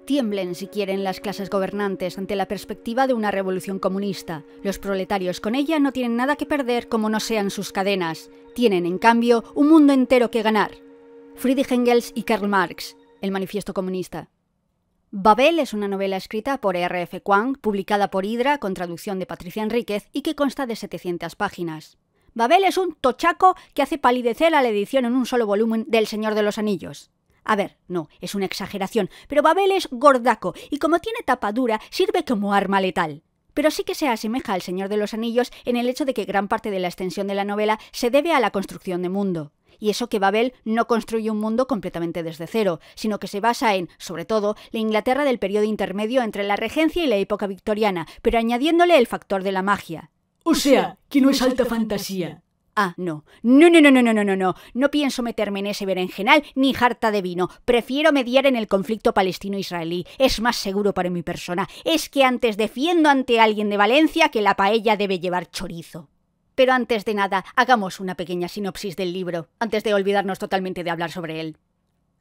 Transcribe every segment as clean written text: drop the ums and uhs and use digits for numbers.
Tiemblen si quieren las clases gobernantes ante la perspectiva de una revolución comunista. Los proletarios con ella no tienen nada que perder como no sean sus cadenas. Tienen, en cambio, un mundo entero que ganar. Friedrich Engels y Karl Marx, El Manifiesto Comunista. Babel es una novela escrita por R.F. Kuang, publicada por Hydra con traducción de Patricia Enríquez y que consta de 700 páginas. Babel es un tochaco que hace palidecer a la edición en un solo volumen del Señor de los Anillos. A ver, no, es una exageración, pero Babel es gordaco y como tiene tapa dura, sirve como arma letal. Pero sí que se asemeja al Señor de los Anillos en el hecho de que gran parte de la extensión de la novela se debe a la construcción de mundo. Y eso que Babel no construye un mundo completamente desde cero, sino que se basa en, sobre todo, la Inglaterra del periodo intermedio entre la regencia y la época victoriana, pero añadiéndole el factor de la magia. O sea, que no es alta fantasía. Ah, no. No pienso meterme en ese berenjenal ni jarta de vino. Prefiero mediar en el conflicto palestino-israelí. Es más seguro para mi persona. Es que antes defiendo ante alguien de Valencia que la paella debe llevar chorizo. Pero antes de nada, hagamos una pequeña sinopsis del libro, antes de olvidarnos totalmente de hablar sobre él.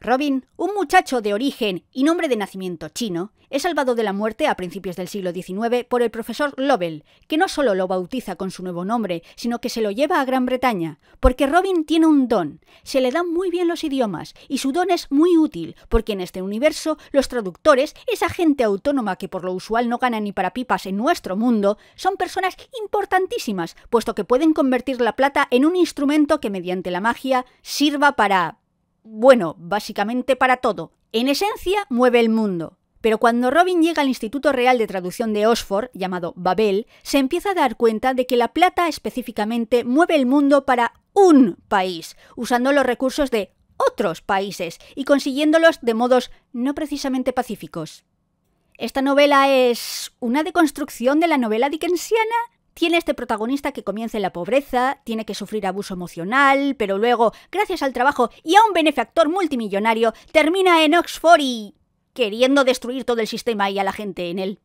Robin, un muchacho de origen y nombre de nacimiento chino, es salvado de la muerte a principios del siglo XIX por el profesor Lovell, que no solo lo bautiza con su nuevo nombre, sino que se lo lleva a Gran Bretaña, porque Robin tiene un don, se le dan muy bien los idiomas, y su don es muy útil, porque en este universo los traductores, esa gente autónoma que por lo usual no gana ni para pipas en nuestro mundo, son personas importantísimas, puesto que pueden convertir la plata en un instrumento que mediante la magia sirva para... bueno, básicamente para todo. En esencia, mueve el mundo. Pero cuando Robin llega al Instituto Real de Traducción de Oxford, llamado Babel, se empieza a dar cuenta de que la plata específicamente mueve el mundo para un país, usando los recursos de otros países y consiguiéndolos de modos no precisamente pacíficos. Esta novela es una deconstrucción de la novela dickensiana. Tiene este protagonista que comienza en la pobreza, tiene que sufrir abuso emocional, pero luego, gracias al trabajo y a un benefactor multimillonario, termina en Oxford y... queriendo destruir todo el sistema y a la gente en él.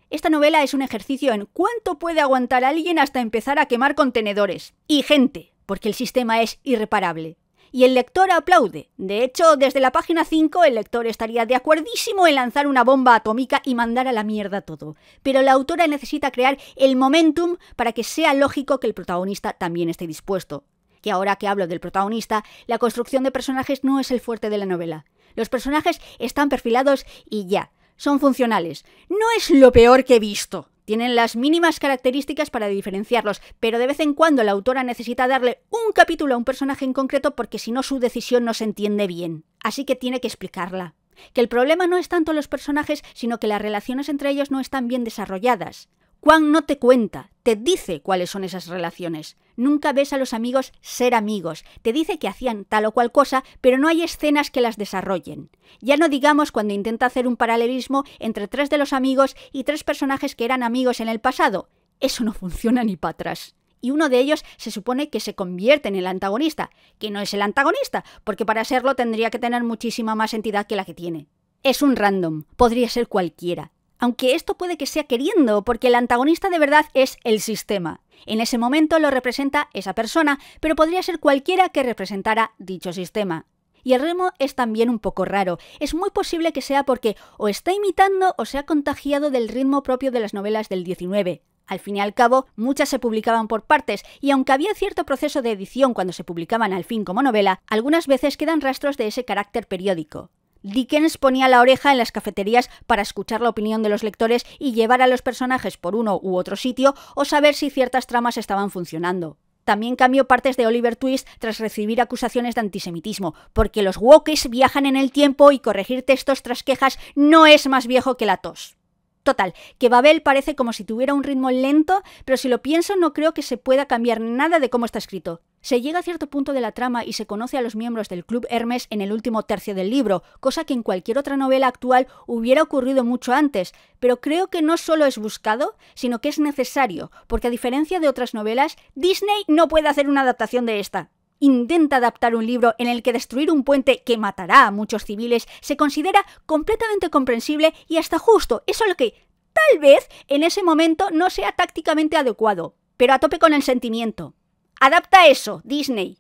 Esta novela es un ejercicio en cuánto puede aguantar alguien hasta empezar a quemar contenedores. Y gente, porque el sistema es irreparable. Y el lector aplaude. De hecho, desde la página 5 el lector estaría de acuerdísimo en lanzar una bomba atómica y mandar a la mierda todo. Pero la autora necesita crear el momentum para que sea lógico que el protagonista también esté dispuesto. Que ahora que hablo del protagonista, la construcción de personajes no es el fuerte de la novela. Los personajes están perfilados y ya, son funcionales. No es lo peor que he visto. Tienen las mínimas características para diferenciarlos, pero de vez en cuando la autora necesita darle un capítulo a un personaje en concreto porque si no su decisión no se entiende bien. Así que tiene que explicarla. Que el problema no es tanto los personajes, sino que las relaciones entre ellos no están bien desarrolladas. Kuang no te cuenta, te dice cuáles son esas relaciones. Nunca ves a los amigos ser amigos. Te dice que hacían tal o cual cosa, pero no hay escenas que las desarrollen. Ya no digamos cuando intenta hacer un paralelismo entre 3 de los amigos y 3 personajes que eran amigos en el pasado. Eso no funciona ni para atrás. Y uno de ellos se supone que se convierte en el antagonista, que no es el antagonista, porque para serlo tendría que tener muchísima más entidad que la que tiene. Es un random, podría ser cualquiera. Aunque esto puede que sea queriendo, porque el antagonista de verdad es el sistema. En ese momento lo representa esa persona, pero podría ser cualquiera que representara dicho sistema. Y el ritmo es también un poco raro. Es muy posible que sea porque o está imitando o se ha contagiado del ritmo propio de las novelas del 19. Al fin y al cabo, muchas se publicaban por partes, y aunque había cierto proceso de edición cuando se publicaban al fin como novela, algunas veces quedan rastros de ese carácter periódico. Dickens ponía la oreja en las cafeterías para escuchar la opinión de los lectores y llevar a los personajes por uno u otro sitio o saber si ciertas tramas estaban funcionando. También cambió partes de Oliver Twist tras recibir acusaciones de antisemitismo, porque los wokes viajan en el tiempo y corregir textos tras quejas no es más viejo que la tos. Total, que Babel parece como si tuviera un ritmo lento, pero si lo pienso no creo que se pueda cambiar nada de cómo está escrito. Se llega a cierto punto de la trama y se conoce a los miembros del Club Hermes en el último tercio del libro, cosa que en cualquier otra novela actual hubiera ocurrido mucho antes, pero creo que no solo es buscado, sino que es necesario, porque a diferencia de otras novelas, Disney no puede hacer una adaptación de esta. Intenta adaptar un libro en el que destruir un puente que matará a muchos civiles se considera completamente comprensible y hasta justo, es solo que tal vez en ese momento no sea tácticamente adecuado, pero a tope con el sentimiento. ¡Adapta eso, Disney!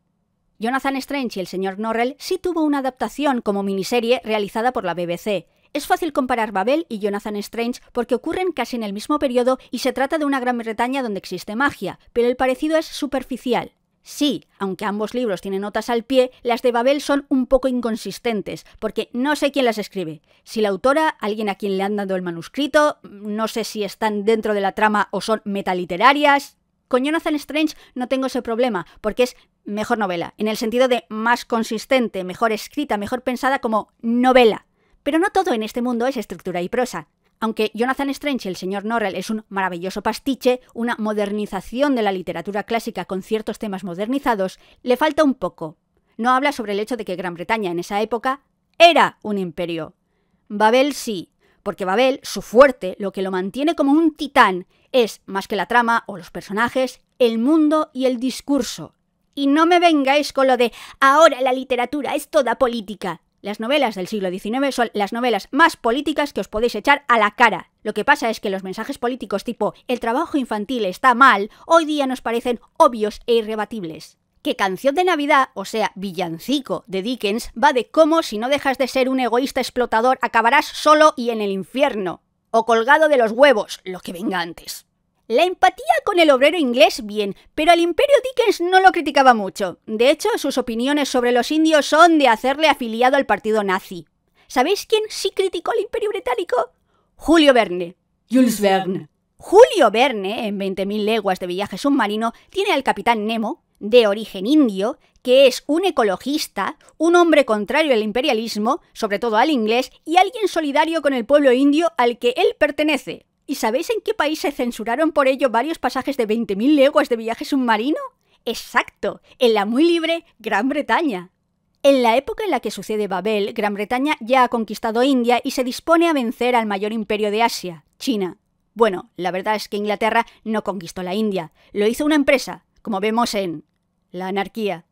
Jonathan Strange y el señor Norrell sí tuvo una adaptación como miniserie realizada por la BBC. Es fácil comparar Babel y Jonathan Strange porque ocurren casi en el mismo periodo y se trata de una Gran Bretaña donde existe magia, pero el parecido es superficial. Sí, aunque ambos libros tienen notas al pie, las de Babel son un poco inconsistentes, porque no sé quién las escribe. Si la autora, alguien a quien le han dado el manuscrito, no sé si están dentro de la trama o son metaliterarias. Con Jonathan Strange no tengo ese problema, porque es mejor novela, en el sentido de más consistente, mejor escrita, mejor pensada como novela. Pero no todo en este mundo es estructura y prosa. Aunque Jonathan Strange y el señor Norrell es un maravilloso pastiche, una modernización de la literatura clásica con ciertos temas modernizados, le falta un poco. No habla sobre el hecho de que Gran Bretaña en esa época era un imperio. Babel sí, porque Babel, su fuerte, lo que lo mantiene como un titán, es, más que la trama o los personajes, el mundo y el discurso. Y no me vengáis con lo de ahora la literatura es toda política. Las novelas del siglo XIX son las novelas más políticas que os podéis echar a la cara. Lo que pasa es que los mensajes políticos tipo «el trabajo infantil está mal» hoy día nos parecen obvios e irrebatibles. Que Canción de Navidad, o sea, villancico de Dickens, va de cómo si no dejas de ser un egoísta explotador acabarás solo y en el infierno. O colgado de los huevos, lo que venga antes. La empatía con el obrero inglés, bien, pero al Imperio Dickens no lo criticaba mucho. De hecho, sus opiniones sobre los indios son de hacerle afiliado al partido nazi. ¿Sabéis quién sí criticó al Imperio Británico? Julio Verne. Jules Verne. Julio Verne, en 20.000 leguas de viaje submarino, tiene al capitán Nemo, de origen indio, que es un ecologista, un hombre contrario al imperialismo, sobre todo al inglés, y alguien solidario con el pueblo indio al que él pertenece. ¿Y sabéis en qué país se censuraron por ello varios pasajes de 20.000 leguas de viaje submarino? ¡Exacto! En la muy libre Gran Bretaña. En la época en la que sucede Babel, Gran Bretaña ya ha conquistado India y se dispone a vencer al mayor imperio de Asia, China. Bueno, la verdad es que Inglaterra no conquistó la India, lo hizo una empresa, como vemos en La Anarquía.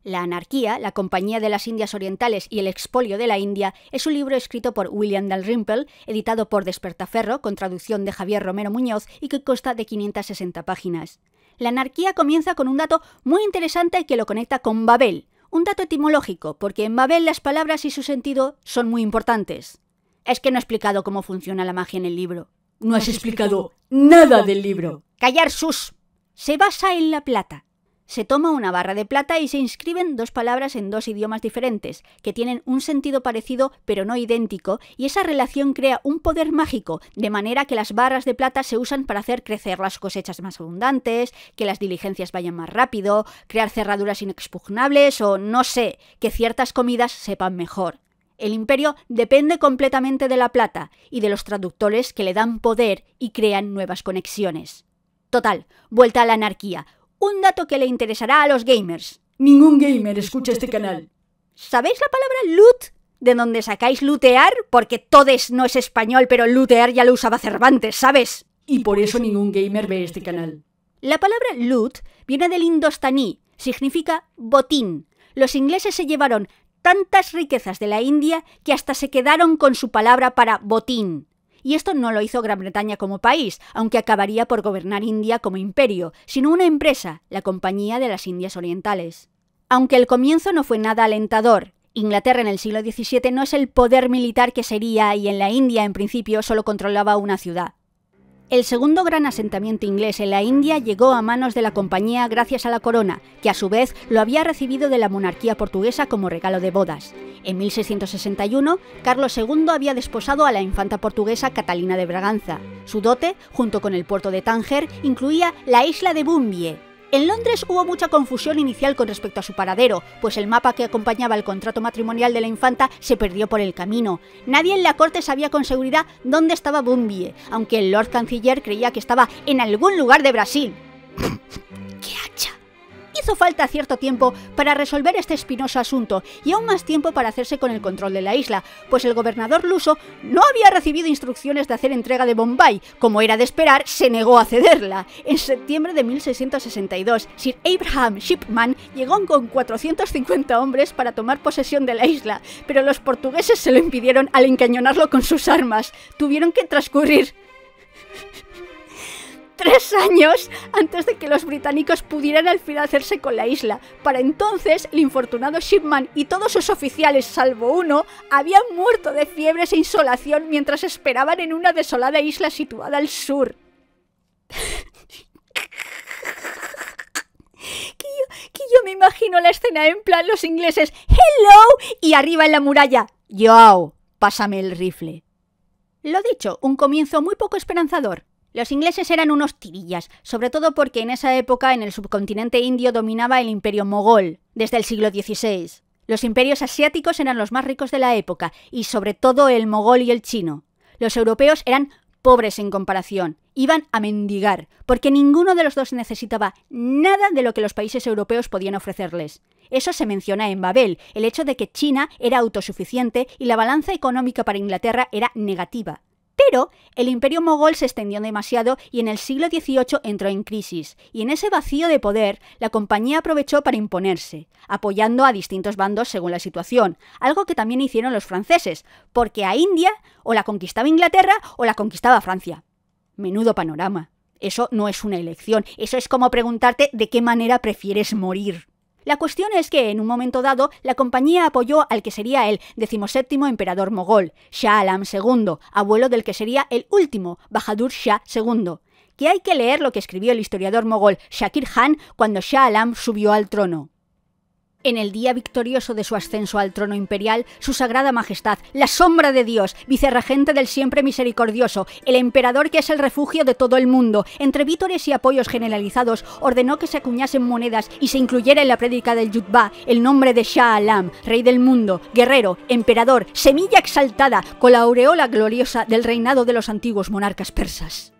La Anarquía, la Compañía de las Indias Orientales y el expolio de la India, es un libro escrito por William Dalrymple, editado por Despertaferro, con traducción de Javier Romero Muñoz y que consta de 560 páginas. La Anarquía comienza con un dato muy interesante que lo conecta con Babel, un dato etimológico, porque en Babel las palabras y su sentido son muy importantes. Es que no he explicado cómo funciona la magia en el libro. No has explicado nada del libro. ¡Callar, sus! Se basa en la plata. Se toma una barra de plata y se inscriben dos palabras en dos idiomas diferentes, que tienen un sentido parecido pero no idéntico, y esa relación crea un poder mágico, de manera que las barras de plata se usan para hacer crecer las cosechas más abundantes, que las diligencias vayan más rápido, crear cerraduras inexpugnables o, no sé, que ciertas comidas sepan mejor. El imperio depende completamente de la plata y de los traductores que le dan poder y crean nuevas conexiones. Total, vuelta a la anarquía. Un dato que le interesará a los gamers. Ningún gamer escucha este canal. ¿Sabéis la palabra loot? ¿De dónde sacáis lootear? Porque todes no es español, pero lootear ya lo usaba Cervantes, ¿sabes? Y por eso ningún gamer ve este canal. La palabra loot viene del indostaní, significa botín. Los ingleses se llevaron tantas riquezas de la India que hasta se quedaron con su palabra para botín. Y esto no lo hizo Gran Bretaña como país, aunque acabaría por gobernar India como imperio, sino una empresa, la Compañía de las Indias Orientales. Aunque el comienzo no fue nada alentador, Inglaterra en el siglo XVII no es el poder militar que sería y en la India en principio solo controlaba una ciudad. El segundo gran asentamiento inglés en la India llegó a manos de la Compañía gracias a la corona, que a su vez lo había recibido de la monarquía portuguesa como regalo de bodas. En 1661, Carlos II había desposado a la infanta portuguesa Catalina de Braganza. Su dote, junto con el puerto de Tánger, incluía la isla de Boombie. En Londres hubo mucha confusión inicial con respecto a su paradero, pues el mapa que acompañaba el contrato matrimonial de la infanta se perdió por el camino. Nadie en la corte sabía con seguridad dónde estaba Boombie, aunque el Lord Canciller creía que estaba en algún lugar de Brasil. ¡Qué hacha! Hizo falta cierto tiempo para resolver este espinoso asunto y aún más tiempo para hacerse con el control de la isla, pues el gobernador luso no había recibido instrucciones de hacer entrega de Bombay. Como era de esperar, se negó a cederla. En septiembre de 1662, Sir Abraham Shipman llegó con 450 hombres para tomar posesión de la isla, pero los portugueses se lo impidieron al encañonarlo con sus armas. Tuvieron que transcurrir 3 años antes de que los británicos pudieran al fin hacerse con la isla. Para entonces, el infortunado Shipman y todos sus oficiales, salvo uno, habían muerto de fiebres e insolación mientras esperaban en una desolada isla situada al sur. Que yo me imagino la escena en plan los ingleses «Hello» y arriba en la muralla «Yo, pásame el rifle». Lo dicho, un comienzo muy poco esperanzador. Los ingleses eran unos tirillas, sobre todo porque en esa época en el subcontinente indio dominaba el imperio mogol, desde el siglo XVI. Los imperios asiáticos eran los más ricos de la época, y sobre todo el mogol y el chino. Los europeos eran pobres en comparación, iban a mendigar, porque ninguno de los dos necesitaba nada de lo que los países europeos podían ofrecerles. Eso se menciona en Babel, el hecho de que China era autosuficiente y la balanza económica para Inglaterra era negativa. Pero el imperio mogol se extendió demasiado y en el siglo XVIII entró en crisis, y en ese vacío de poder la compañía aprovechó para imponerse, apoyando a distintos bandos según la situación, algo que también hicieron los franceses, porque a India o la conquistaba Inglaterra o la conquistaba Francia. Menudo panorama. Eso no es una elección, eso es como preguntarte de qué manera prefieres morir. La cuestión es que, en un momento dado, la compañía apoyó al que sería el 17º emperador mogol, Shah Alam II, abuelo del que sería el último, Bahadur Shah II, que hay que leer lo que escribió el historiador mogol Shakir Khan cuando Shah Alam subió al trono. En el día victorioso de su ascenso al trono imperial, su sagrada majestad, la sombra de Dios, vicerregente del siempre misericordioso, el emperador que es el refugio de todo el mundo, entre vítores y apoyos generalizados, ordenó que se acuñasen monedas y se incluyera en la prédica del Yutbah el nombre de Shah Alam, rey del mundo, guerrero, emperador, semilla exaltada, con la aureola gloriosa del reinado de los antiguos monarcas persas.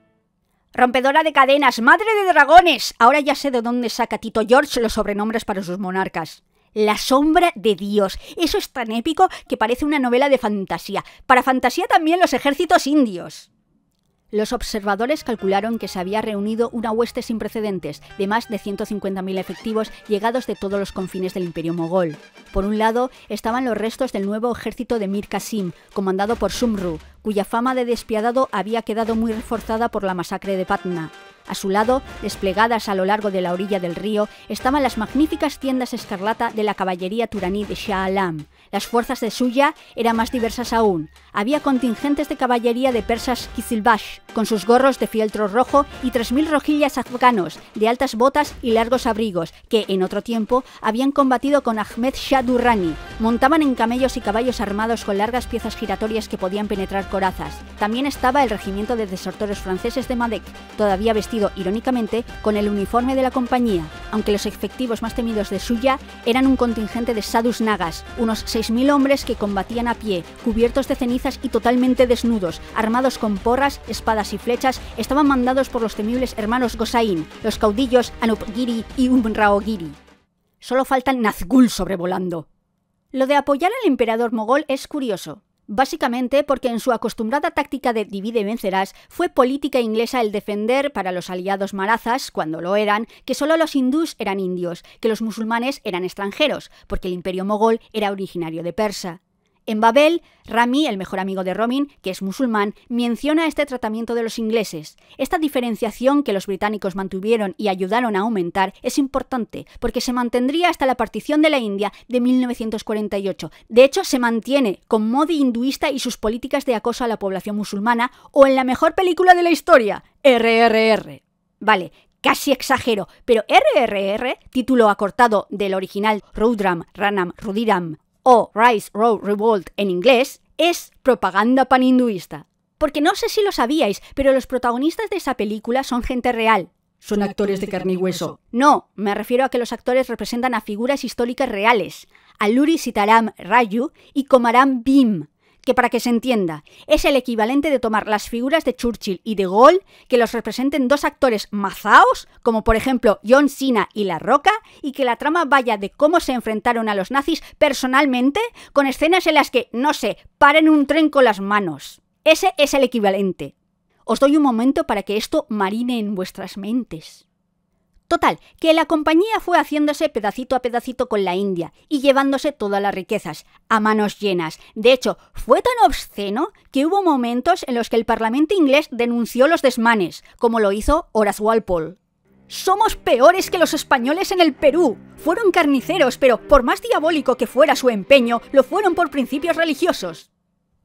Rompedora de cadenas, madre de dragones. Ahora ya sé de dónde saca Tito George los sobrenombres para sus monarcas. La sombra de Dios. Eso es tan épico que parece una novela de fantasía. Para fantasía también los ejércitos indios. Los observadores calcularon que se había reunido una hueste sin precedentes de más de 150.000 efectivos llegados de todos los confines del imperio mogol. Por un lado estaban los restos del nuevo ejército de Mir Qasim, comandado por Sumru, cuya fama de despiadado había quedado muy reforzada por la masacre de Patna. A su lado, desplegadas a lo largo de la orilla del río, estaban las magníficas tiendas escarlata de la caballería turaní de Shah Alam. Las fuerzas de Shuya eran más diversas aún. Había contingentes de caballería de persas Qizilbash, con sus gorros de fieltro rojo, y 3.000 rojillas afganos, de altas botas y largos abrigos, que, en otro tiempo, habían combatido con Ahmed Shah Durrani. Montaban en camellos y caballos armados con largas piezas giratorias que podían penetrar corazas. También estaba el regimiento de desertores franceses de Madek, todavía vestido irónicamente con el uniforme de la compañía, aunque los efectivos más temidos de Shuya eran un contingente de sadhus nagas, unos 6.000 hombres que combatían a pie, cubiertos de cenizas y totalmente desnudos, armados con porras, espadas y flechas. Estaban mandados por los temibles hermanos Gosain, los caudillos Anupgiri y Umraogiri. Solo faltan Nazgûl sobrevolando. Lo de apoyar al emperador mogol es curioso. Básicamente porque en su acostumbrada táctica de divide y vencerás, fue política inglesa el defender para los aliados marazas, cuando lo eran, que solo los hindús eran indios, que los musulmanes eran extranjeros, porque el imperio mogol era originario de Persa. En Babel, Rami, el mejor amigo de Robin, que es musulmán, menciona este tratamiento de los ingleses. Esta diferenciación que los británicos mantuvieron y ayudaron a aumentar es importante, porque se mantendría hasta la partición de la India de 1948. De hecho, se mantiene con Modi hinduista y sus políticas de acoso a la población musulmana, o en la mejor película de la historia, RRR. Vale, casi exagero, pero RRR, título acortado del original Rudram, Ranam, Rudiram, o Rise, Row, Revolt en inglés, es propaganda panhinduista. Porque no sé si lo sabíais, pero los protagonistas de esa película son gente real. Son actores de carne y hueso. No, me refiero a que los actores representan a figuras históricas reales. Alluri Sitaram Raju y Komaram Bhim, que para que se entienda, es el equivalente de tomar las figuras de Churchill y de Gaulle, que los representen dos actores mazaos, como por ejemplo John Cena y La Roca, y que la trama vaya de cómo se enfrentaron a los nazis personalmente, con escenas en las que, no sé, paren un tren con las manos. Ese es el equivalente. Os doy un momento para que esto marine en vuestras mentes. Total, que la compañía fue haciéndose pedacito a pedacito con la India y llevándose todas las riquezas, a manos llenas. De hecho, fue tan obsceno que hubo momentos en los que el Parlamento inglés denunció los desmanes, como lo hizo Horace Walpole. Somos peores que los españoles en el Perú. Fueron carniceros, pero por más diabólico que fuera su empeño, lo fueron por principios religiosos.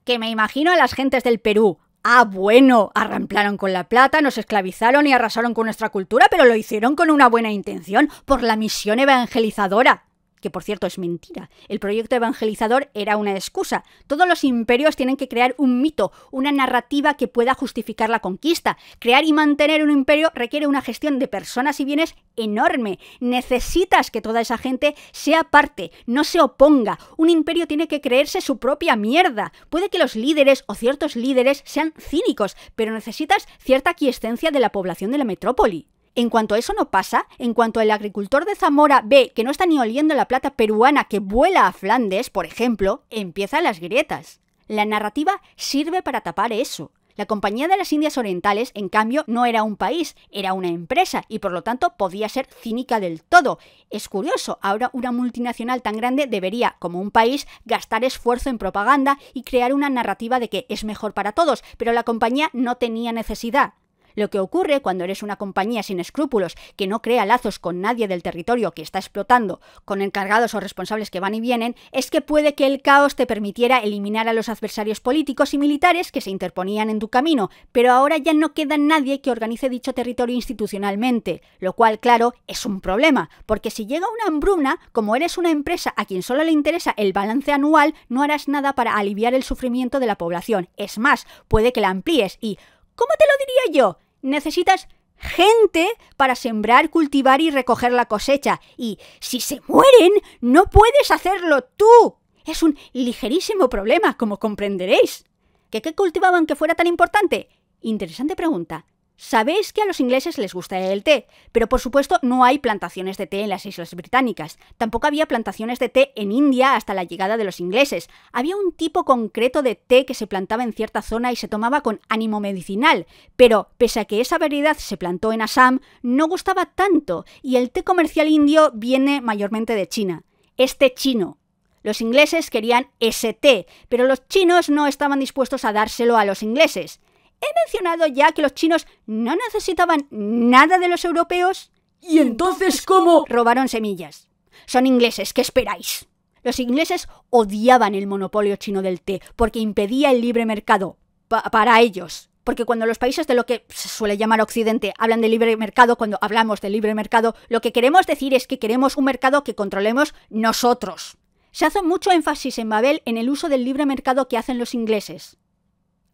Que me imagino a las gentes del Perú. Ah, bueno, arramplaron con la plata, nos esclavizaron y arrasaron con nuestra cultura, pero lo hicieron con una buena intención, por la misión evangelizadora. Que por cierto es mentira. El proyecto evangelizador era una excusa. Todos los imperios tienen que crear un mito, una narrativa que pueda justificar la conquista. Crear y mantener un imperio requiere una gestión de personas y bienes enorme. Necesitas que toda esa gente sea parte, no se oponga. Un imperio tiene que creerse su propia mierda. Puede que los líderes o ciertos líderes sean cínicos, pero necesitas cierta aquiescencia de la población de la metrópoli. En cuanto eso no pasa, en cuanto el agricultor de Zamora ve que no está ni oliendo la plata peruana que vuela a Flandes, por ejemplo, empiezan las grietas. La narrativa sirve para tapar eso. La Compañía de las Indias Orientales, en cambio, no era un país, era una empresa y por lo tanto podía ser cínica del todo. Es curioso, ahora una multinacional tan grande debería, como un país, gastar esfuerzo en propaganda y crear una narrativa de que es mejor para todos, pero la compañía no tenía necesidad. Lo que ocurre cuando eres una compañía sin escrúpulos, que no crea lazos con nadie del territorio que está explotando, con encargados o responsables que van y vienen, es que puede que el caos te permitiera eliminar a los adversarios políticos y militares que se interponían en tu camino, pero ahora ya no queda nadie que organice dicho territorio institucionalmente, lo cual, claro, es un problema, porque si llega una hambruna, como eres una empresa a quien solo le interesa el balance anual, no harás nada para aliviar el sufrimiento de la población. Es más, puede que la amplíes y... ¿Cómo te lo diría yo? Necesitas gente para sembrar, cultivar y recoger la cosecha. Y si se mueren, no puedes hacerlo tú. Es un ligerísimo problema, como comprenderéis. ¿Qué cultivaban que fuera tan importante? Interesante pregunta. Sabéis que a los ingleses les gusta el té, pero por supuesto no hay plantaciones de té en las Islas Británicas. Tampoco había plantaciones de té en India hasta la llegada de los ingleses. Había un tipo concreto de té que se plantaba en cierta zona y se tomaba con ánimo medicinal, pero pese a que esa variedad se plantó en Assam, no gustaba tanto, y el té comercial indio viene mayormente de China. Es té chino. Los ingleses querían ese té, pero los chinos no estaban dispuestos a dárselo a los ingleses. He mencionado ya que los chinos no necesitaban nada de los europeos. ¿Y entonces cómo? Robaron semillas. Son ingleses, ¿qué esperáis? Los ingleses odiaban el monopolio chino del té porque impedía el libre mercado. Para ellos. Porque cuando los países de lo que se suele llamar Occidente hablan de libre mercado, cuando hablamos de libre mercado, lo que queremos decir es que queremos un mercado que controlemos nosotros. Se hace mucho énfasis en Babel en el uso del libre mercado que hacen los ingleses.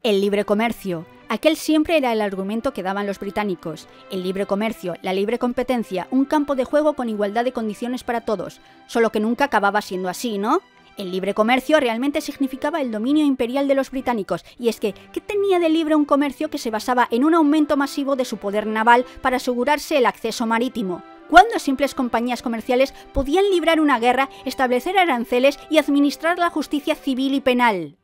El libre comercio. Aquel siempre era el argumento que daban los británicos. El libre comercio, la libre competencia, un campo de juego con igualdad de condiciones para todos. Solo que nunca acababa siendo así, ¿no? El libre comercio realmente significaba el dominio imperial de los británicos. Y es que, ¿qué tenía de libre un comercio que se basaba en un aumento masivo de su poder naval para asegurarse el acceso marítimo? ¿Cuándo simples compañías comerciales podían librar una guerra, establecer aranceles y administrar la justicia civil y penal?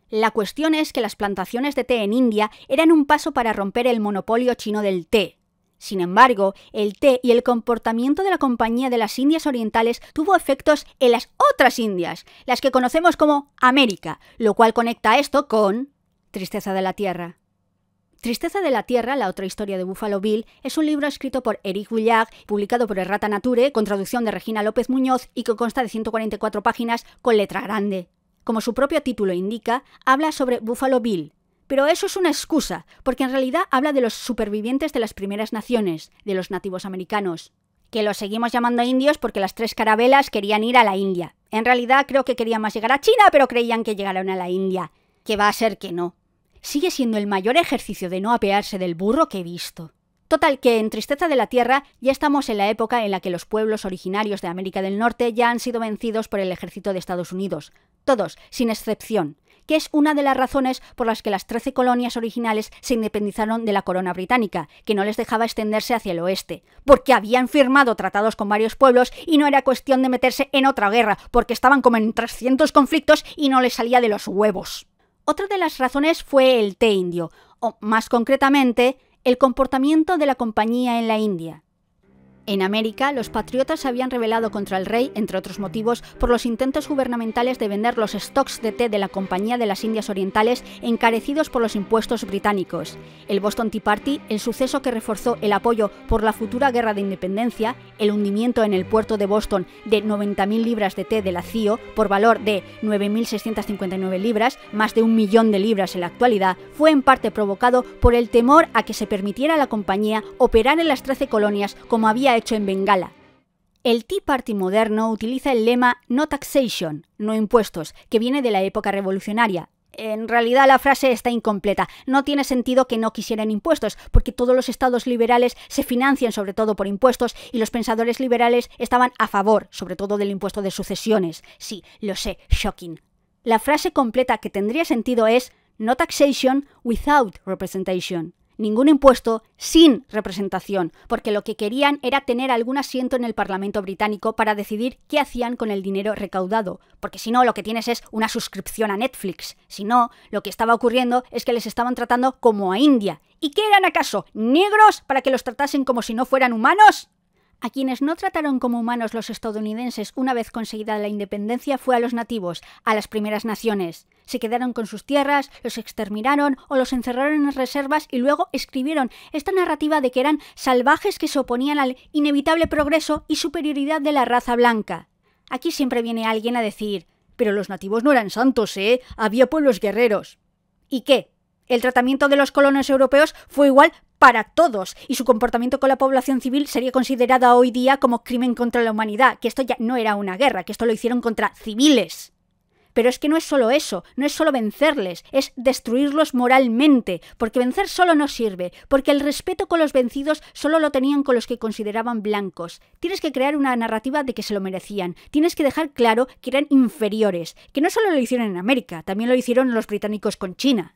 La cuestión es que las plantaciones de té en India eran un paso para romper el monopolio chino del té. Sin embargo, el té y el comportamiento de la Compañía de las Indias Orientales tuvo efectos en las otras Indias, las que conocemos como América, lo cual conecta esto con Tristeza de la Tierra. Tristeza de la Tierra, la otra historia de Buffalo Bill, es un libro escrito por Eric Villard, publicado por Errata Nature, con traducción de Regina López Muñoz y que consta de 144 páginas con letra grande. Como su propio título indica, habla sobre Buffalo Bill. Pero eso es una excusa, porque en realidad habla de los supervivientes de las primeras naciones, de los nativos americanos. Que los seguimos llamando indios porque las 3 carabelas querían ir a la India. En realidad creo que querían más llegar a China, pero creían que llegaron a la India. Que va a ser que no. Sigue siendo el mayor ejercicio de no apearse del burro que he visto. Total, que en Tristeza de la Tierra ya estamos en la época en la que los pueblos originarios de América del Norte ya han sido vencidos por el ejército de Estados Unidos. Todos, sin excepción, que es una de las razones por las que las 13 colonias originales se independizaron de la corona británica, que no les dejaba extenderse hacia el oeste, porque habían firmado tratados con varios pueblos y no era cuestión de meterse en otra guerra, porque estaban como en 300 conflictos y no les salía de los huevos. Otra de las razones fue el té indio, o más concretamente, el comportamiento de la compañía en la India. En América, los patriotas se habían rebelado contra el rey, entre otros motivos, por los intentos gubernamentales de vender los stocks de té de la Compañía de las Indias Orientales encarecidos por los impuestos británicos. El Boston Tea Party, el suceso que reforzó el apoyo por la futura guerra de independencia, el hundimiento en el puerto de Boston de 90.000 libras de té de la CIO por valor de 9.659 libras, más de 1 millón de libras en la actualidad, fue en parte provocado por el temor a que se permitiera a la compañía operar en las 13 colonias como había hecho en Bengala. El Tea Party moderno utiliza el lema "no taxation", no impuestos, que viene de la época revolucionaria. En realidad la frase está incompleta. No tiene sentido que no quisieran impuestos, porque todos los estados liberales se financian sobre todo por impuestos y los pensadores liberales estaban a favor, sobre todo del impuesto de sucesiones. Sí, lo sé, shocking. La frase completa que tendría sentido es "no taxation without representation". Ningún impuesto sin representación, porque lo que querían era tener algún asiento en el Parlamento británico para decidir qué hacían con el dinero recaudado, porque si no lo que tienes es una suscripción a Netflix. Si no, lo que estaba ocurriendo es que les estaban tratando como a India. ¿Y qué eran acaso? ¿Negros para que los tratasen como si no fueran humanos? A quienes no trataron como humanos los estadounidenses una vez conseguida la independencia fue a los nativos, a las primeras naciones. Se quedaron con sus tierras, los exterminaron o los encerraron en reservas y luego escribieron esta narrativa de que eran salvajes que se oponían al inevitable progreso y superioridad de la raza blanca. Aquí siempre viene alguien a decir, pero los nativos no eran santos, ¿eh? Había pueblos guerreros. ¿Y qué? El tratamiento de los colonos europeos fue igual para todos, y su comportamiento con la población civil sería considerado hoy día como crimen contra la humanidad, que esto ya no era una guerra, que esto lo hicieron contra civiles. Pero es que no es solo eso, no es solo vencerles, es destruirlos moralmente, porque vencer solo no sirve, porque el respeto con los vencidos solo lo tenían con los que consideraban blancos. Tienes que crear una narrativa de que se lo merecían, tienes que dejar claro que eran inferiores, que no solo lo hicieron en América, también lo hicieron los británicos con China.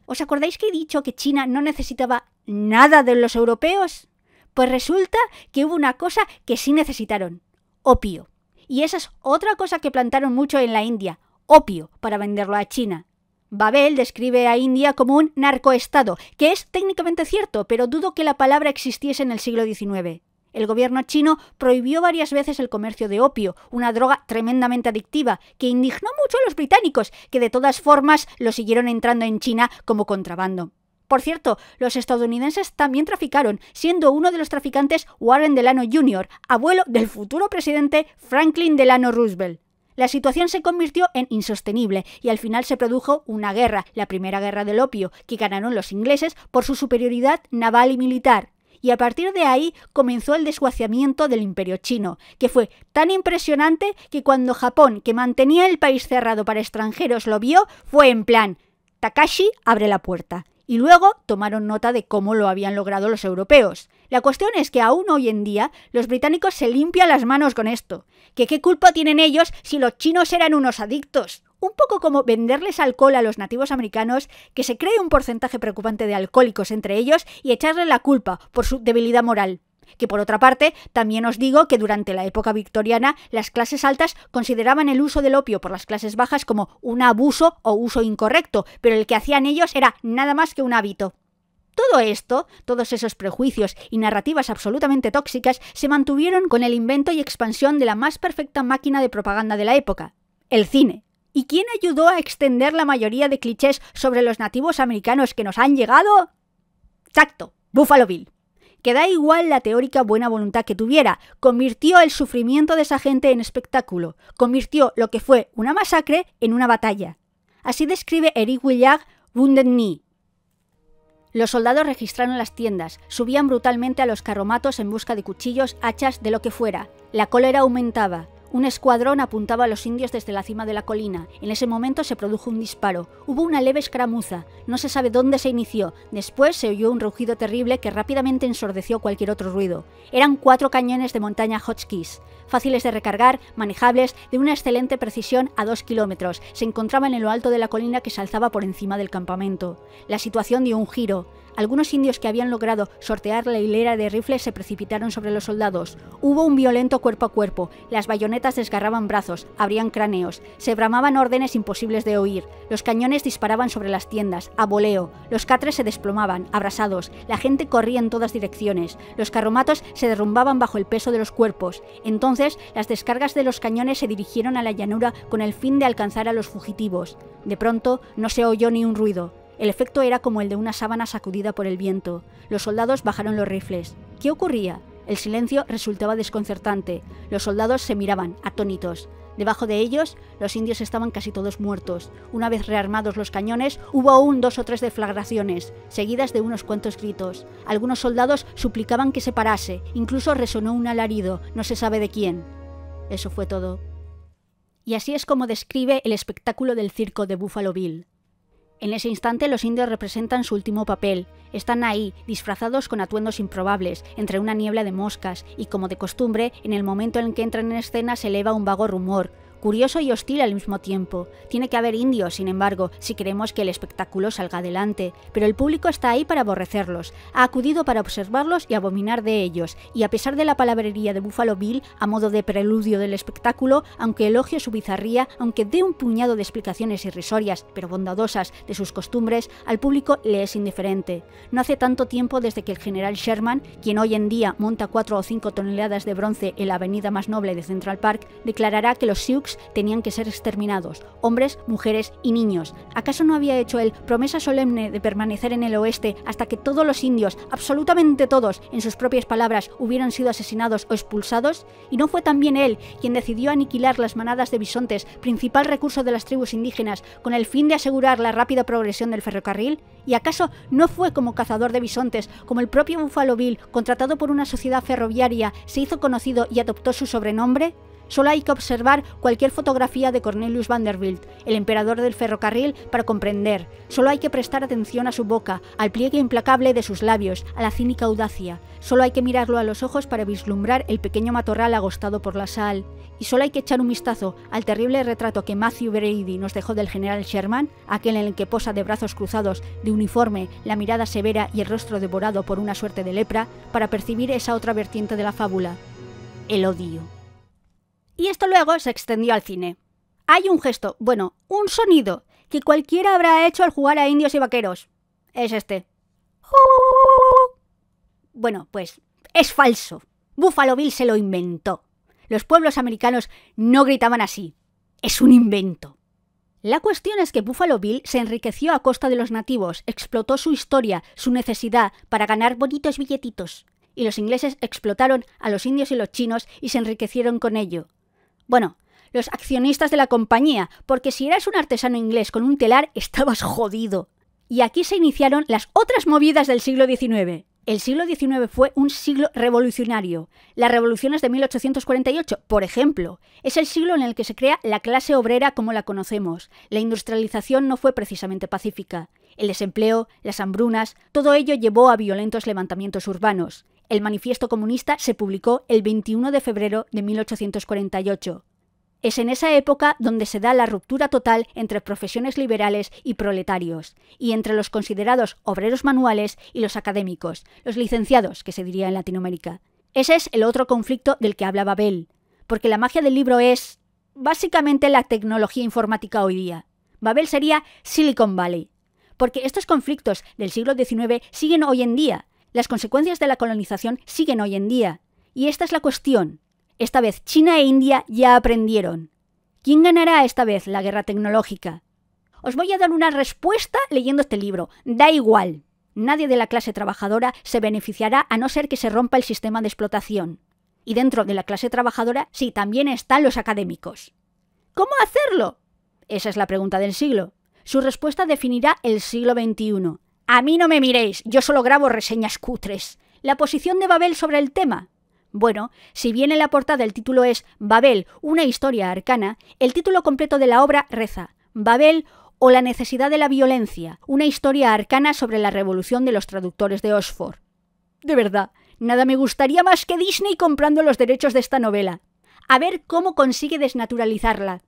¿Os acordáis que he dicho que China no necesitaba nada de los europeos? Pues resulta que hubo una cosa que sí necesitaron: opio. Y esa es otra cosa que plantaron mucho en la India: opio, para venderlo a China. Babel describe a India como un narcoestado, que es técnicamente cierto, pero dudo que la palabra existiese en el siglo XIX. El gobierno chino prohibió varias veces el comercio de opio, una droga tremendamente adictiva, que indignó mucho a los británicos, que de todas formas lo siguieron entrando en China como contrabando. Por cierto, los estadounidenses también traficaron, siendo uno de los traficantes Warren Delano Jr., abuelo del futuro presidente Franklin Delano Roosevelt. La situación se convirtió en insostenible y al final se produjo una guerra, la primera guerra del opio, que ganaron los ingleses por su superioridad naval y militar. Y a partir de ahí comenzó el desguaciamiento del Imperio chino, que fue tan impresionante que cuando Japón, que mantenía el país cerrado para extranjeros, lo vio, fue en plan "Takashi, abre la puerta". Y luego tomaron nota de cómo lo habían logrado los europeos. La cuestión es que aún hoy en día los británicos se limpian las manos con esto. ¿Que qué culpa tienen ellos si los chinos eran unos adictos? Un poco como venderles alcohol a los nativos americanos, que se cree un porcentaje preocupante de alcohólicos entre ellos, y echarles la culpa por su debilidad moral. Que por otra parte, también os digo que durante la época victoriana las clases altas consideraban el uso del opio por las clases bajas como un abuso o uso incorrecto, pero el que hacían ellos era nada más que un hábito. Todo esto, todos esos prejuicios y narrativas absolutamente tóxicas se mantuvieron con el invento y expansión de la más perfecta máquina de propaganda de la época: el cine. ¿Y quién ayudó a extender la mayoría de clichés sobre los nativos americanos que nos han llegado? Exacto, Buffalo Bill. Que da igual la teórica buena voluntad que tuviera, convirtió el sufrimiento de esa gente en espectáculo, convirtió lo que fue una masacre en una batalla. Así describe Eric Willard Wounded Knee. Los soldados registraron las tiendas, subían brutalmente a los carromatos en busca de cuchillos, hachas, de lo que fuera. La cólera aumentaba. Un escuadrón apuntaba a los indios desde la cima de la colina. En ese momento se produjo un disparo. Hubo una leve escaramuza. No se sabe dónde se inició. Después se oyó un rugido terrible que rápidamente ensordeció cualquier otro ruido. Eran 4 cañones de montaña Hotchkiss, fáciles de recargar, manejables, de una excelente precisión a 2 kilómetros. Se encontraban en lo alto de la colina que se alzaba por encima del campamento. La situación dio un giro. Algunos indios que habían logrado sortear la hilera de rifles se precipitaron sobre los soldados. Hubo un violento cuerpo a cuerpo. Las bayonetas marionetas desgarraban brazos, abrían cráneos, se bramaban órdenes imposibles de oír, los cañones disparaban sobre las tiendas, a voleo, los catres se desplomaban, abrasados, la gente corría en todas direcciones, los carromatos se derrumbaban bajo el peso de los cuerpos. Entonces, las descargas de los cañones se dirigieron a la llanura con el fin de alcanzar a los fugitivos. De pronto, no se oyó ni un ruido. El efecto era como el de una sábana sacudida por el viento. Los soldados bajaron los rifles. ¿Qué ocurría? El silencio resultaba desconcertante. Los soldados se miraban, atónitos. Debajo de ellos, los indios estaban casi todos muertos. Una vez rearmados los cañones, hubo aún 2 o 3 deflagraciones, seguidas de unos cuantos gritos. Algunos soldados suplicaban que se parase, incluso resonó un alarido, no se sabe de quién. Eso fue todo. Y así es como describe el espectáculo del circo de Buffalo Bill. En ese instante los indios representan su último papel. Están ahí, disfrazados con atuendos improbables, entre una niebla de moscas, y como de costumbre, en el momento en que entran en escena se eleva un vago rumor, curioso y hostil al mismo tiempo. Tiene que haber indios, sin embargo, si queremos que el espectáculo salga adelante, pero el público está ahí para aborrecerlos, ha acudido para observarlos y abominar de ellos, y a pesar de la palabrería de Buffalo Bill, a modo de preludio del espectáculo, aunque elogie su bizarría, aunque dé un puñado de explicaciones irrisorias, pero bondadosas, de sus costumbres, al público le es indiferente. No hace tanto tiempo desde que el general Sherman, quien hoy en día monta 4 o 5 toneladas de bronce en la avenida más noble de Central Park, declarará que los Sioux tenían que ser exterminados, hombres, mujeres y niños. ¿Acaso no había hecho él promesa solemne de permanecer en el oeste hasta que todos los indios, absolutamente todos, en sus propias palabras, hubieran sido asesinados o expulsados? ¿Y no fue también él quien decidió aniquilar las manadas de bisontes, principal recurso de las tribus indígenas, con el fin de asegurar la rápida progresión del ferrocarril? ¿Y acaso no fue como cazador de bisontes, como el propio Buffalo Bill, contratado por una sociedad ferroviaria, se hizo conocido y adoptó su sobrenombre? Solo hay que observar cualquier fotografía de Cornelius Vanderbilt, el emperador del ferrocarril, para comprender. Solo hay que prestar atención a su boca, al pliegue implacable de sus labios, a la cínica audacia. Solo hay que mirarlo a los ojos para vislumbrar el pequeño matorral agostado por la sal. Y solo hay que echar un vistazo al terrible retrato que Matthew Brady nos dejó del general Sherman, aquel en el que posa de brazos cruzados, de uniforme, la mirada severa y el rostro devorado por una suerte de lepra, para percibir esa otra vertiente de la fábula: el odio. Y esto luego se extendió al cine. Hay un gesto, bueno, un sonido, que cualquiera habrá hecho al jugar a indios y vaqueros. Es este. Bueno, pues es falso. Buffalo Bill se lo inventó. Los pueblos americanos no gritaban así. Es un invento. La cuestión es que Buffalo Bill se enriqueció a costa de los nativos, explotó su historia, su necesidad, para ganar bonitos billetitos. Y los ingleses explotaron a los indios y los chinos y se enriquecieron con ello. Bueno, los accionistas de la compañía, porque si eras un artesano inglés con un telar, estabas jodido. Y aquí se iniciaron las otras movidas del siglo XIX. El siglo XIX fue un siglo revolucionario. Las revoluciones de 1848, por ejemplo, es el siglo en el que se crea la clase obrera como la conocemos. La industrialización no fue precisamente pacífica. El desempleo, las hambrunas, todo ello llevó a violentos levantamientos urbanos. El manifiesto comunista se publicó el 21 de febrero de 1848. Es en esa época donde se da la ruptura total entre profesiones liberales y proletarios, y entre los considerados obreros manuales y los académicos, los licenciados, que se diría en Latinoamérica. Ese es el otro conflicto del que habla Babel, porque la magia del libro es, básicamente, la tecnología informática hoy día. Babel sería Silicon Valley, porque estos conflictos del siglo XIX siguen hoy en día. Las consecuencias de la colonización siguen hoy en día. Y esta es la cuestión. Esta vez China e India ya aprendieron. ¿Quién ganará esta vez la guerra tecnológica? Os voy a dar una respuesta leyendo este libro. Da igual. Nadie de la clase trabajadora se beneficiará a no ser que se rompa el sistema de explotación. Y dentro de la clase trabajadora, sí, también están los académicos. ¿Cómo hacerlo? Esa es la pregunta del siglo. Su respuesta definirá el siglo XXI. A mí no me miréis, yo solo grabo reseñas cutres. ¿La posición de Babel sobre el tema? Bueno, si bien en la portada el título es Babel, una historia arcana, el título completo de la obra reza Babel o la necesidad de la violencia, una historia arcana sobre la revolución de los traductores de Oxford. De verdad, nada me gustaría más que Disney comprando los derechos de esta novela. A ver cómo consigue desnaturalizarla.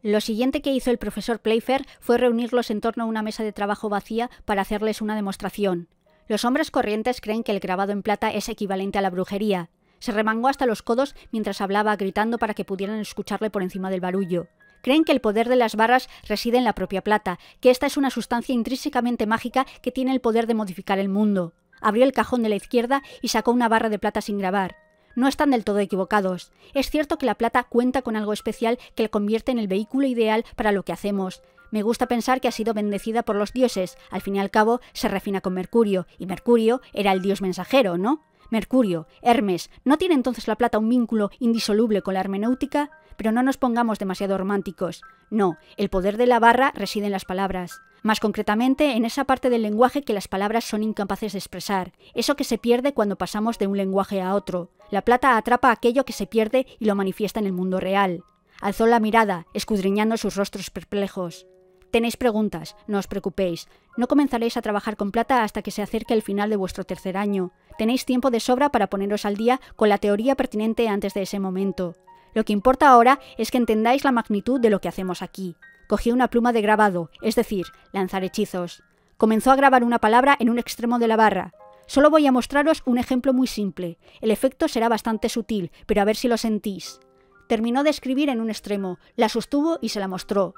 Lo siguiente que hizo el profesor Playfair fue reunirlos en torno a una mesa de trabajo vacía para hacerles una demostración. Los hombres corrientes creen que el grabado en plata es equivalente a la brujería. Se remangó hasta los codos mientras hablaba, gritando para que pudieran escucharle por encima del barullo. Creen que el poder de las barras reside en la propia plata, que esta es una sustancia intrínsecamente mágica que tiene el poder de modificar el mundo. Abrió el cajón de la izquierda y sacó una barra de plata sin grabar. No están del todo equivocados. Es cierto que la plata cuenta con algo especial que la convierte en el vehículo ideal para lo que hacemos. Me gusta pensar que ha sido bendecida por los dioses. Al fin y al cabo, se refina con Mercurio, y Mercurio era el dios mensajero, ¿no? Mercurio, Hermes, ¿no tiene entonces la plata un vínculo indisoluble con la hermenéutica? Pero no nos pongamos demasiado románticos. No, el poder de la barra reside en las palabras. Más concretamente, en esa parte del lenguaje que las palabras son incapaces de expresar. Eso que se pierde cuando pasamos de un lenguaje a otro. La plata atrapa aquello que se pierde y lo manifiesta en el mundo real. Alzó la mirada, escudriñando sus rostros perplejos. Tenéis preguntas, no os preocupéis. No comenzaréis a trabajar con plata hasta que se acerque el final de vuestro tercer año. Tenéis tiempo de sobra para poneros al día con la teoría pertinente antes de ese momento. Lo que importa ahora es que entendáis la magnitud de lo que hacemos aquí. Cogió una pluma de grabado, es decir, lanzar hechizos. Comenzó a grabar una palabra en un extremo de la barra. Solo voy a mostraros un ejemplo muy simple. El efecto será bastante sutil, pero a ver si lo sentís. Terminó de escribir en un extremo, la sostuvo y se la mostró.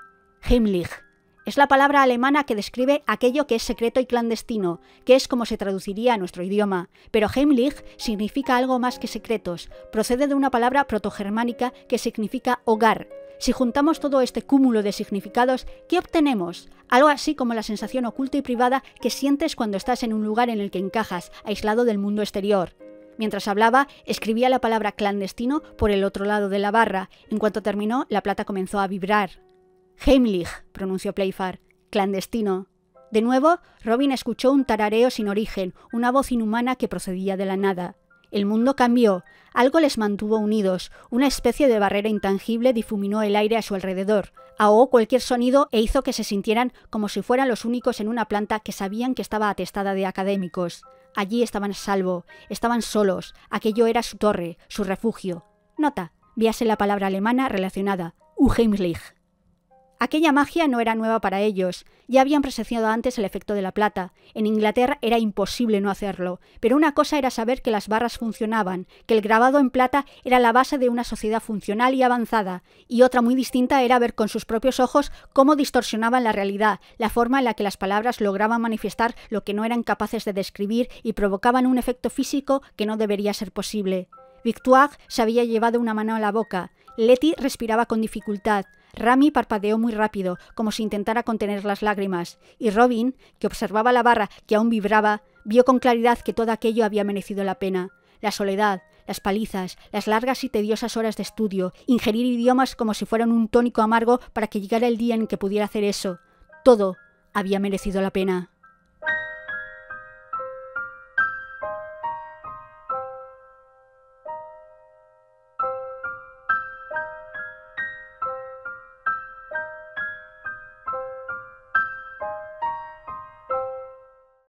Heimlich. Es la palabra alemana que describe aquello que es secreto y clandestino, que es como se traduciría a nuestro idioma. Pero Heimlich significa algo más que secretos. Procede de una palabra protogermánica que significa hogar. Si juntamos todo este cúmulo de significados, ¿qué obtenemos? Algo así como la sensación oculta y privada que sientes cuando estás en un lugar en el que encajas, aislado del mundo exterior. Mientras hablaba, escribía la palabra clandestino por el otro lado de la barra. En cuanto terminó, la plata comenzó a vibrar. Heimlich, pronunció Playfair. Clandestino. De nuevo, Robin escuchó un tarareo sin origen, una voz inhumana que procedía de la nada. El mundo cambió. Algo les mantuvo unidos. Una especie de barrera intangible difuminó el aire a su alrededor. Ahogó cualquier sonido e hizo que se sintieran como si fueran los únicos en una planta que sabían que estaba atestada de académicos. Allí estaban a salvo. Estaban solos. Aquello era su torre, su refugio. Nota. Véase la palabra alemana relacionada. Unheimlich. Aquella magia no era nueva para ellos. Ya habían presenciado antes el efecto de la plata. En Inglaterra era imposible no hacerlo. Pero una cosa era saber que las barras funcionaban, que el grabado en plata era la base de una sociedad funcional y avanzada. Y otra muy distinta era ver con sus propios ojos cómo distorsionaban la realidad, la forma en la que las palabras lograban manifestar lo que no eran capaces de describir y provocaban un efecto físico que no debería ser posible. Victoire se había llevado una mano a la boca. Letty respiraba con dificultad. Rami parpadeó muy rápido, como si intentara contener las lágrimas, y Robin, que observaba la barra que aún vibraba, vio con claridad que todo aquello había merecido la pena. La soledad, las palizas, las largas y tediosas horas de estudio, ingerir idiomas como si fueran un tónico amargo para que llegara el día en que pudiera hacer eso. Todo había merecido la pena.